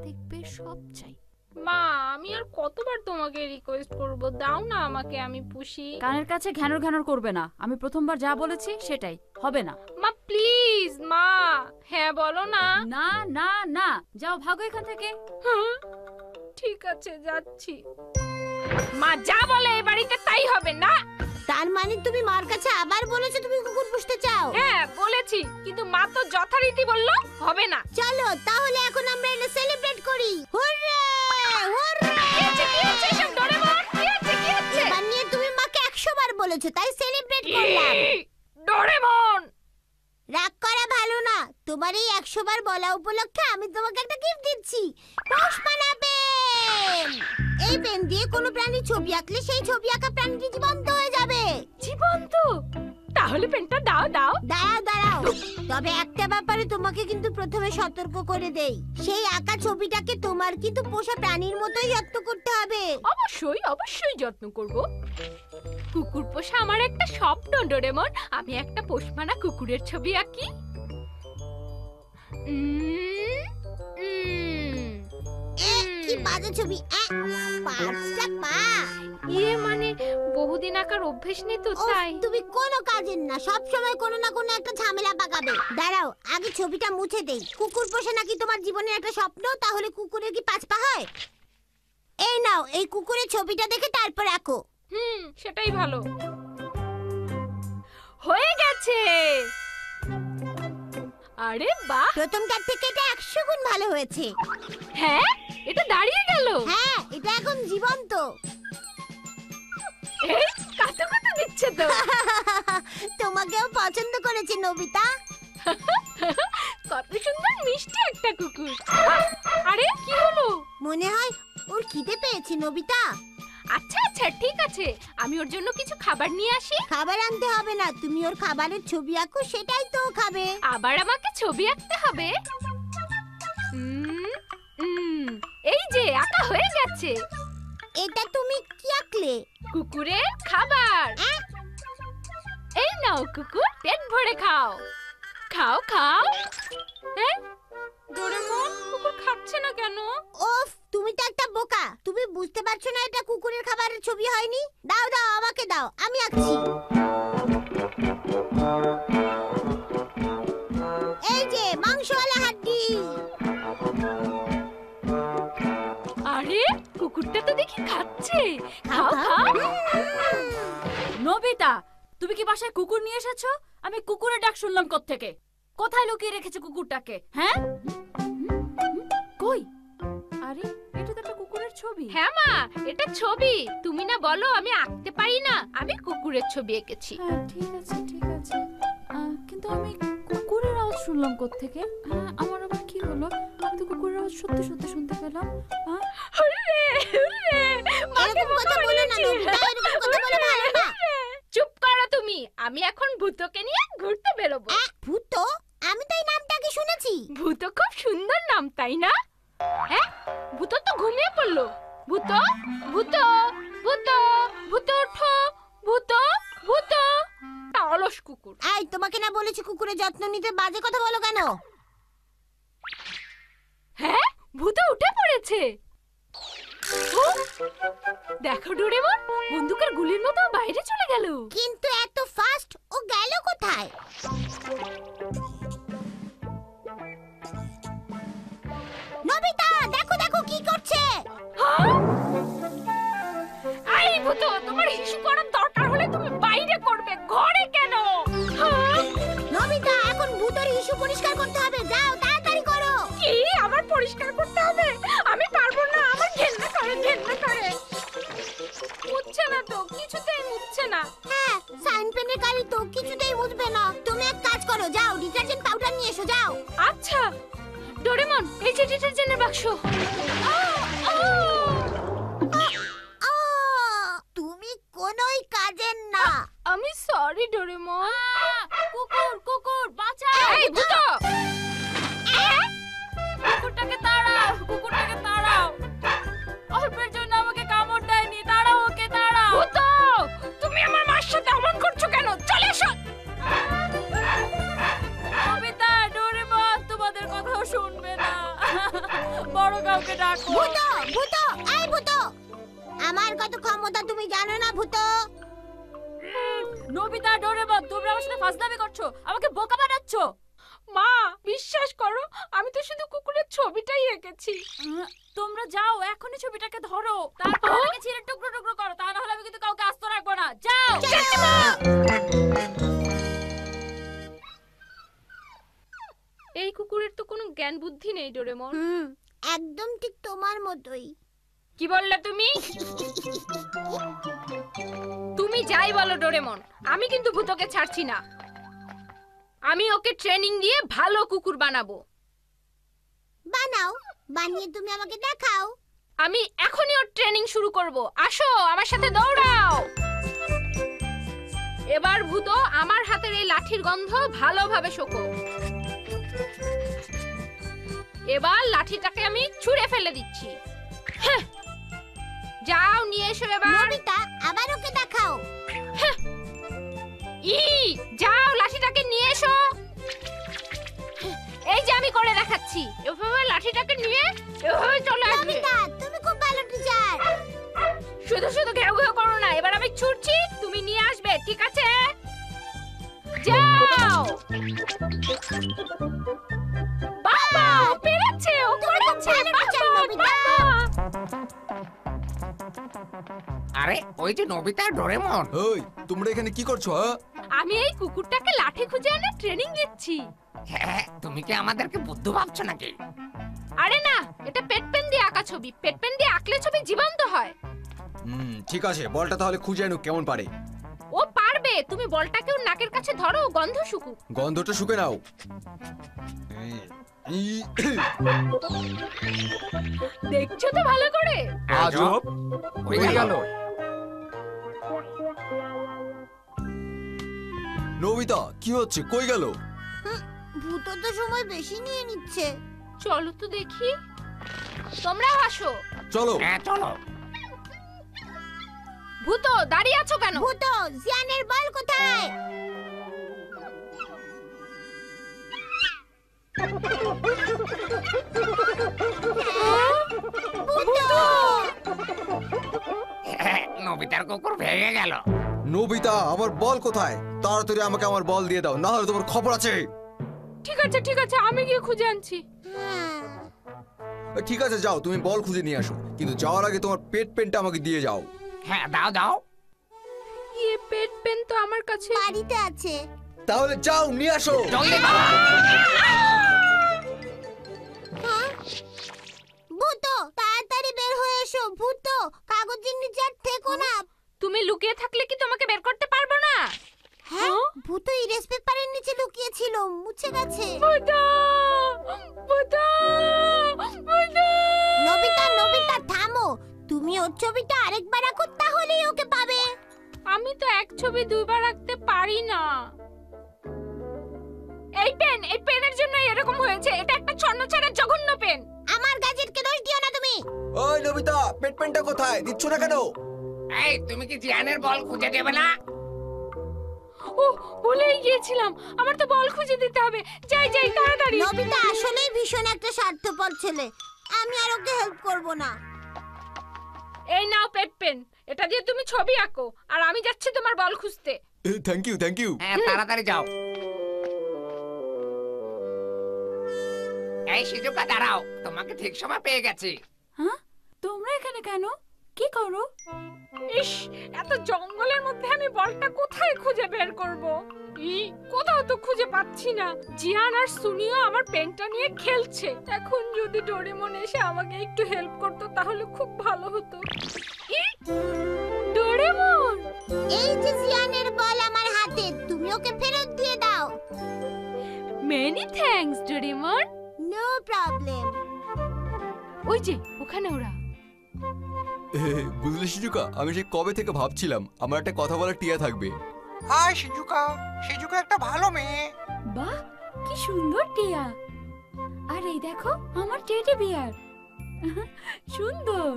দেখবে সব চাই। মা আমি আর কতবার তোমাকে রিকোয়েস্ট করব, দাও না আমাকে, আমি পুষি। কানের কাছে ঘ্যানর ঘ্যানর করবে না, আমি প্রথমবার যা বলেছি সেটাই হবে না। মা প্লিজ মা, হ্যাঁ বলো না। না না না, যাও ভাগো এখান থেকে। ঠিক আছে যাচ্ছি। মা যা বলে এই বাড়িতে তাই হবে না। তার মানে তুমি মার কাছে আবার বলেছো তুমি কুকুর পুষতে চাও? হ্যাঁ বলেছি, কিন্তু মা তো যথারীতি বলল হবে না। চলো তাহলে এখন আমরা এটা সেলিব্রেট করি। Hurray hurray! কি হচ্ছে সব ডোরেমন? কি হচ্ছে? এবার নিয়ে তুমি মাকে 100 বার বলেছো, তাই সেলিব্রেট করলাম। ডোরেমন রাগ করা ভালো না। তোমার এই 100 বার বলা উপলক্ষে আমি তোমাকে একটা গিফট দিচ্ছি। পুষ্পানা পেন। এই পেন দিয়ে কোনো প্রাণীর ছবি আঁকলে সেই ছবি আঁকা প্রাণীটি জীবন্ত হয়ে যাবে। জীবন্ত? তাহলে পেনটা দাও। দাঁড়াও। তবে একটা ব্যাপারে তোমাকে কিন্তু প্রথমে সতর্ক করে দেই। সেই আঁকা ছবিটাকে তোমার কিন্তু পোষা প্রাণীর মতোই যত্ন করতে হবে। অবশ্যই যত্ন করব। কুকুর পোষা আমার একটা স্বপ্ন ডোরেমন। আমি একটা পোষমানা কুকুরের ছবি আঁকি। কি বাজে ছবি! পাঁচটা পা! মানে বহুদিন আঁকার অভ্যেস নেই তো তাই। তুমি কোনো কাজের না, সব সময় কোনো না কোনো একটা ঝামেলা পাকাবে। দাঁড়াও, আগে ছবিটা মুছে দেই। কুকুর পোষা নাকি তোমার জীবনের একটা স্বপ্ন, তাহলে কুকুরের কি 5 পা হয়? এই নাও, এই কুকুরের ছবিটা দেখে তারপর আঁকো। সেটাই ভালো। হয়ে গেছে। আরে বাহ, প্রথমটার থেকে এটা 100 গুণ ভালো হয়েছে। হ্যাঁ এটা দাঁড়িয়ে গেল। হ্যাঁ, এটা এখন জীবন্ত। এই কত দিচ্ছে তো। তোমাকেও পছন্দ করেছে নোবিতা। কত সুন্দর মিষ্টি একটা কুকুর। আরে কি হলো? মনে হয় ওর খিদে পেয়েছে নোবিতা। আচ্ছা ঠিক আছে, আমি ওর জন্য কিছু খাবার নিয়ে আসি। খাবার আনতে হবে না, তুমি ওর খাবারের ছবি আঁকো, সেটাই তো খাবে। আবার আমাকে ছবি আঁকতে হবে? এই যে আঁকা হয়ে গেছে। এটা তুমি কি আঁকলে? কুকুরের খাবার। এই নাও কুকুর, পেট ভরে খাও। ডোরেমন কুকুর খাচ্ছে না কেন? ওফ, তুমি তো একটা বোকা। তুমি বুঝতে পারছো না এটা কুকুরের খাবারের ছবি হয়নি? দাও আমাকে দাও, আমি আঁকছি। এই যে মাংসওয়ালা হাড্ডি। আরে কুকুরটা তো দেখি খাচ্ছে। খাও। নবিতা, তুমি কি বাসায় কুকুর নিয়ে এসেছো? আমি কুকুরের ডাক শুনলাম কোত্থেকে। কোথায় লুকিয়ে রেখেছো কুকুরটাকে? হ্যাঁ কই? আরে এটা তো একটা কুকুরের ছবি। হ্যাঁ মা, এটা ছবি। তুমি না বলো আমি আঁকতে পারি না, আমি কুকুরের ছবি এঁকেছি। হ্যাঁ ঠিক আছে কিন্তু আমি কুকুরের আওয়াজ শুনলাম কোত্থেকে? আমার আবার কি হলো? আমি তো কুকুরের আওয়াজ সত্যি শুনতে পেলাম। এরকম কথা বলো না নোবিতা, এরকম কথা বলে ভালো না। চুপ করো তুমি। আমি এখন ভূতকে নিয়ে ঘুরতে বেরোবো। ভূত? আমি তো এই নামটা কি শুনেছি। ভূত খুব সুন্দর নাম, তাই না? হ্যাঁ, ভূত তো ঘুমিয়ে পড়লো। ভূত ওঠো। ভূত অলস কুকুর। এই, তোমাকে না বলেছি কুকুরের যত্ন নিতে, বাজে কথা বলো কেন? হ্যাঁ, ভূত উঠে পড়েছে। দেখো ডোরেমন, বন্দুকের গুলির মতো বাইরে চলে গেল। কিন্তু এত ফাস্ট ও গেল কোথায়? নোবিতা দেখো কি করছে। এই ভূত, তোমার হিসু করার দরকার হলে তুমি বাইরে করবে, ঘরে কেন? নোবিতা, এখন ভূতের হিসু পরিষ্কার করতে হবে, যাও তাড়াতাড়ি করো। কি আমার পরিষ্কার করতে হবে? আমি পারবো না, আমার ঘেন্না করে। মুছছে না তো, কিছুতেই মুছছে না। হ্যাঁ, সাইন পেনের কালি তো কিছুতেই মুছবে না। তুমি এক কাজ করো, যাও ডিটারজেন্ট পাউডার নিয়ে এসো, যাও। আচ্ছা ডোরেমন, এই যে ডিটারজেন্টের বাক্স। তুমি কোনোই কাজের না। আমি সরি ডোরেমন। কুকুর বাঁচাও! এই ভূত! কুকুরটাকে তাড়াও। অল্পের জন্য আমাকে কামড় দেয়নি, তাড়াও ওকে, তাড়াও। ভূত, তুমি আমার মার সাথে অমন করছো কেন? চলে এসো। নবিতা, ডোরেমন তোমাদের কথাও শুনবে না। বড় কাউকে ভূত। নবিতা, ডোরেমন, তোমরা আমার সাথে ফাজলামি করছো, আমাকে বোকা বানাচ্ছো। মা বিশ্বাস করো, আমি তো শুধু কুকুরের ছবিটাই এঁকেছি। তোমরা যাও, এখনই ছবিটাকে ধরো, তারপর আমাকে ছিঁড়ে টুকরো টুকরো করো, তা না হলে আমি কিন্তু কাউকে আস্ত রাখবো না। যাও। এই কুকুরের তো কোনো জ্ঞান বুদ্ধি নেই ডোরেমন। একদম ঠিক তোমার মতোই। কি বললে তুমি? তুমি যাই বলো ডোরেমন, আমি কিন্তু ভূতকে ছাড়ছি না। আমি ওকে ট্রেনিং দিয়ে ভালো কুকুর বানাবো। বানাও, বানিয়ে তুমি আমাকে দেখাও। আমি এখনই ওর ট্রেনিং শুরু করব। আসো আমার সাথে দৌড়াও। এবার ভূত আমার হাতের এই লাঠির গন্ধ ভালোভাবে শোকো। এবার লাঠিটাকে আমি ছুঁড়ে ফেলে দিচ্ছি। হ্যাঁ, যাও নিয়ে এসো এবার। নবিতা, আবার ওকে দেখাও। ই যাও লাঠিটাকে নিয়ে এসো। এই যে আমি করে দেখাচ্ছি, এভাবে লাঠিটাকে নিয়ে এভাবে চলে আসবে। নবিতা, তুমি খুব ভালো টিচার। শুধু শুধু ঘেউ ঘেউ করো না, এবার আমি ছুটছি, তুমি নিয়ে আসবে, ঠিক আছে? যাও। বাবা পেরেছে, ও পেরেছে। বাবা। আরে ওই যে নবিতা আর ডোরেমন। ওই তোমরা এখানে কি করছো? আমি এই কুকুরটাকে লাঠি খুঁজে এনে ট্রেনিং দিচ্ছি। হ্যাঁ, তুমি কি আমাদেরকে বুদ্ধু ভাবছো নাকি? আরে না, এটা পেট পেন দিয়ে আঁকা ছবি। পেট পেন দিয়ে আঁকলে ছবি জীবন্ত হয়। ঠিক আছে, বলটা তাহলে খুঁজে আনো কেমন পারে। ও পারবে, তুমি বলটাকে ওর নাকের কাছে ধরো, গন্ধ শুকুক। গন্ধটা শুকে নাও। দেখছো তো ভালো করে? আজব, হয়ে হয়ে গেল। গেল। নবিতা, কি হচ্ছে? কই গেল? ভূত তো সময় বেশি নিয়ে নিচ্ছে। চলো তো দেখি। তোমরাও আসো। চলো। হ্যাঁ চলো। ভূত দাঁড়িয়ে আছো কেন? ভূত, জিয়ানের বল কোথায়? ভূত! হ্যাঁ, নবিতার কুকুর ভেঙে গেল। নবিতা, আমার বল কোথায়? তাড়াতাড়ি আমাকে আমার বল দিয়ে দাও, না হলে তোমার খবর আছে। ঠিক আছে ঠিক আছে, আমি গিয়ে খুঁজে আনছি। ঠিক আছে, যাও, তুমি বল খুঁজে নিয়ে আসো, কিন্তু যাওয়ার আগে তোমার পেট পেনটা আমাকে দিয়ে যাও। হ্যাঁ দাও দাও। ইয়ে পেট পেন তো আমার কাছে। বাড়িতে আছে। তাহলে যাও, নিয়ে আসো। জলদি বাবা। হ্যাঁ? ভূত, তাড়াতাড়ি বের হয়ে এসো। ভূত, কাগজের নিচে আর থেকো না। তুমি লুকিয়ে থাকলে কি তোমাকে বের করতে পারবো না? হ্যাঁ, ভূত ইরেজ পেপারের নিচে লুকিয়ে ছিল, মুছে গেছে। ভূত! ভূত! ভূত! নবিতা, নবিতা থামো। তুমি ওর ছবিটা আরেকবার আঁকো, তাহলেই ওকে পাবে। আমি তো এক ছবি দুইবার আঁকতে পারি না। এই পেনের জন্য এরকম হয়েছে। এটা একটা ছন্নছাড়া জঘন্য পেন। আমার গ্যাজেটকে দোষ দিও না তুমি। ওই নবিতা, পেট পেনটা কোথায়? দিচ্ছ না কেন? এই তুমি কি জিয়ানের বল খুঁজে দেবে না? ও ভুলেই গিয়েছিলাম, আমার তো বল খুঁজে দিতে হবে। যাই যাই তাড়াতাড়ি। নবিতা আসলেই ভীষণ একটা স্বার্থপর ছেলে। আমি আর ওকে হেল্প করব না। এই নাও পেট পেন, এটা দিয়ে তুমি ছবি আঁকো, আর আমি যাচ্ছি তোমার বল খুঁজতে। Thank you, thank you. হ্যাঁ তাড়াতাড়ি যাও। এই শিজুকা দাঁড়াও, তোমাকে ঠিক সময় পেয়ে গেছি। হ্যাঁ, তোমরা এখানে কেন? কি করো? ইস, এত জঙ্গলের মধ্যে আমি বলটা কোথায় খুঁজে বের করব? কোথাও তো খুঁজে পাচ্ছি না। জিয়ান আর সুনিও আমার পেনটা নিয়ে খেলছে। এখন যদি ডোরেমন এসে আমাকে একটু হেল্প করতো তাহলে খুব ভালো হতো। ডোরেমন! এই যে জিয়ানের বল আমার হাতে, তুমি ওকে ফেরত দিয়ে দাও। Many thanks Doraemon. No problem. ওই যে ওখানে ওরা। বুঝলে শিজুকা, আমি সেই কবে থেকে ভাবছিলাম আমার একটা কথা বলার টিয়া থাকবে। হাই শিজুকা, শিজুকা একটা ভালো মেয়ে। বাহ, কি সুন্দর টিয়া। আর এই দেখো আমার টেডি বিয়ার। সুন্দর।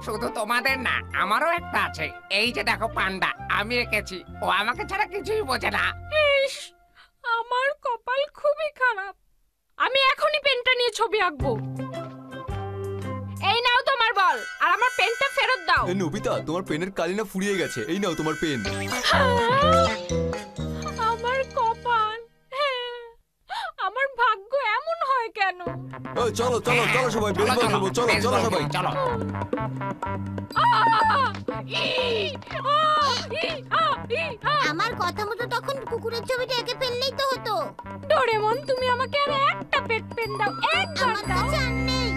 শুধু তোমাদের না, আমারও একটা আছে। এই যে দেখো পান্ডা, আমি এঁকেছি। ও আমাকে ছাড়া কিছুই বোঝে না। ইস, আমার কপাল খুবই খারাপ। আমি এখনই পেনটা নিয়ে ছবি আঁকবো। এই নাও তোমার বল। বল আর আমার পেনটা ফেরত দাও। এ নবিতা, তোমার পেনের কালিনা ফুরিয়ে গেছে, এই নাও তোমার পেন। আমার কপাল, হ্যাঁ, আমার ভাগ্য এমন হয় কেন? চলো চলো চলো সবাই, বেসবল খেলবো, চলো চলো সবাই। চলো। আমার কথা মতো তখন কুকুরের ছবিটা এঁকে ফেললেই তো হতো। ডোরেমন, তুমি আমাকে আর একটা পেট পেন দাও, একবার আমার দাও। কাছে আর নেই।